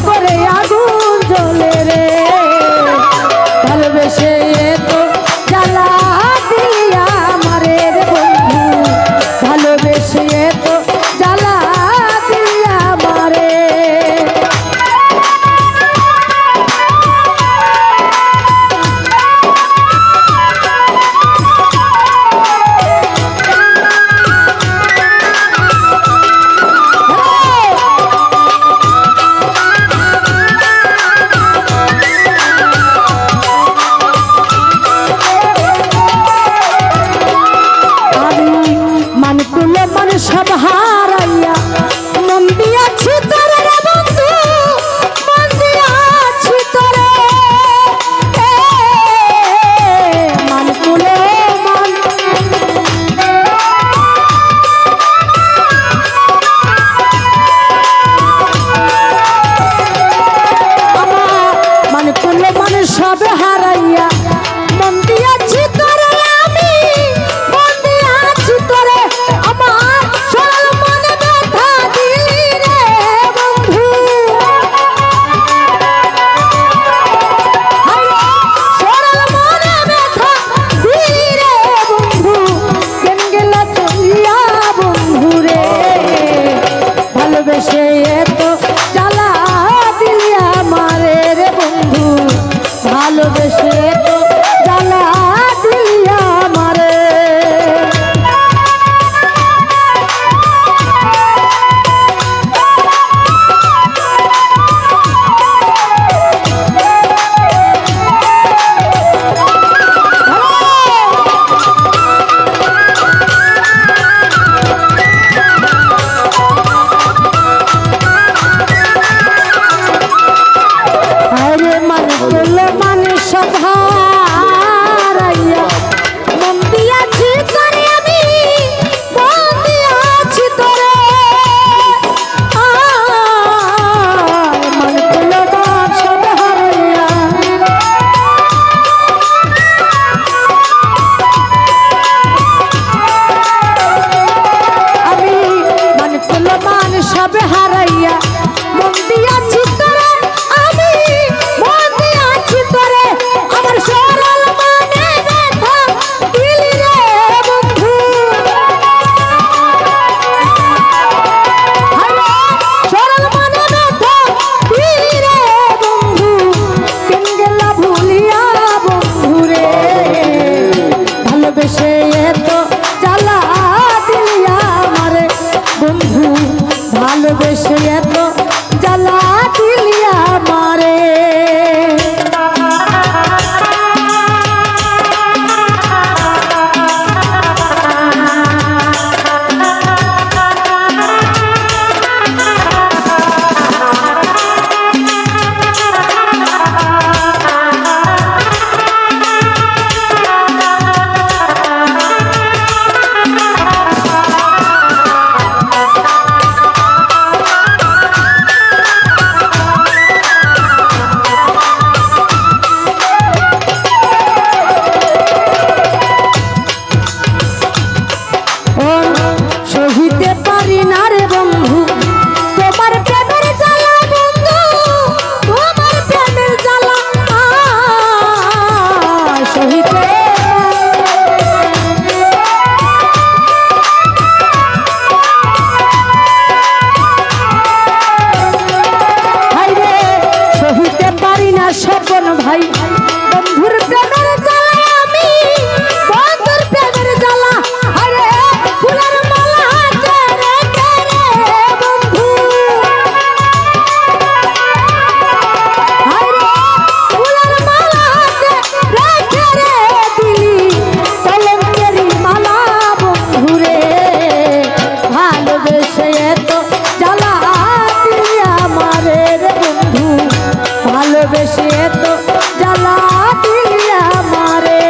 করে আগুন জ্বলে রে ভালোবেসে তো জ্বালা দিয়া আমারে রে বন্ধু ভালোবেসে তো জ্বালা দিয়া আমারে সব হারাইয়া মন দিয়াছি তোরে রে বন্ধু মন দিয়াছি তোরে মান তুলে মান আমার মান তুলে মান সব হারাইয়া মন দিয়াছি তোরে আমি মন দিয়াছি তোরে আমার ভালোবেসে তো জ্বালা দিলি আমারে রে বন্ধু ভালোবেসে তো জ্বালা দিলি আমারে সবে হারাইয়া মন দিয়াছি তোরে আমি মন দিয়াছি তোরে আমার সরল মনে ব্যথা দিলি রে বন্ধু সরল মনে ব্যথা দিলি রে বন্ধু কেন গেলা ভুলিয়া বন্ধু রে ভালোবেসে তো জ্বালা দিলি আমারে বন্ধু ভালোবেসে তো জ্বালা দিলি আমারে সহিতে পারি না রে বন্ধু তোমার প্রেমের জ্বালা বন্ধু তোমার প্রেমের জ্বালা সহিতে হাইরে সহিতে পারি না স্বপন ভাই বন্ধুর প্রেমের জ্বালা আমি বন্ধুর প্রেমের জ্বালা হাইরে ফুলের ভালোবেসে তো জ্বালা দিলি আমারে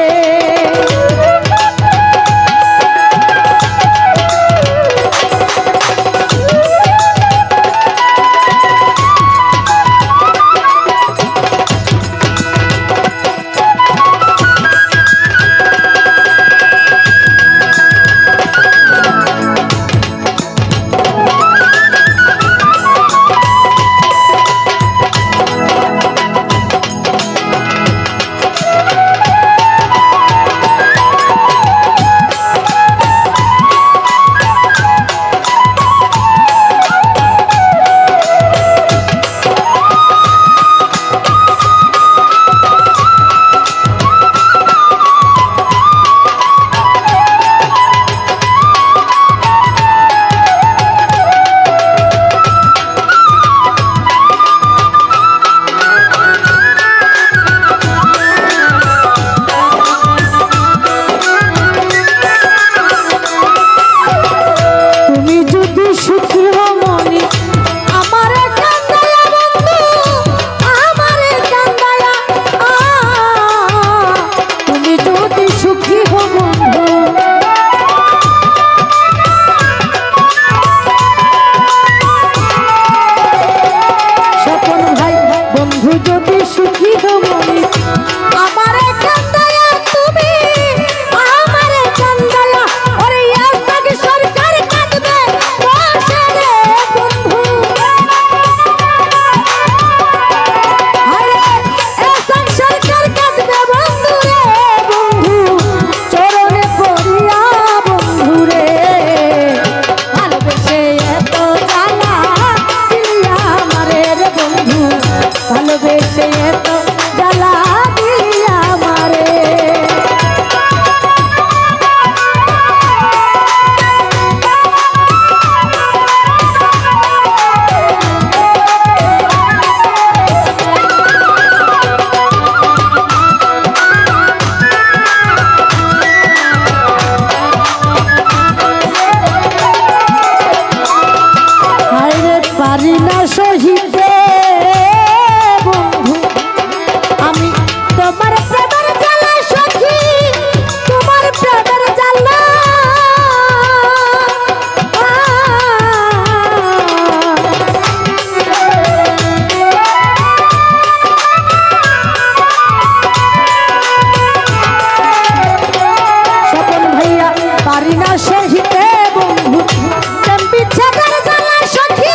ভালোবেসে এত জ্বালা দিলি আমারে। পারি না সহিতে বন্ধু আমি তোমার প্রেমের জ্বালা সখী, তোমার প্রেমের জ্বালা। স্বপন ভাইয়া পারি না সহিতে বন্ধু প্রেম বিচ্ছেদের জ্বালা সখী,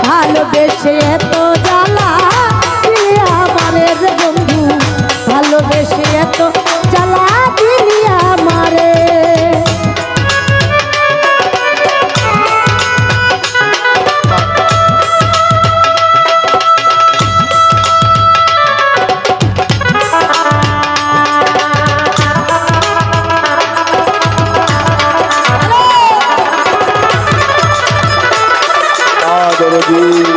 ভালোবেসে এত জ্বালা দিলি আমারে রে বন্ধু, ভালোবেসে এত জ্বালা দিলি আমারে। দরদি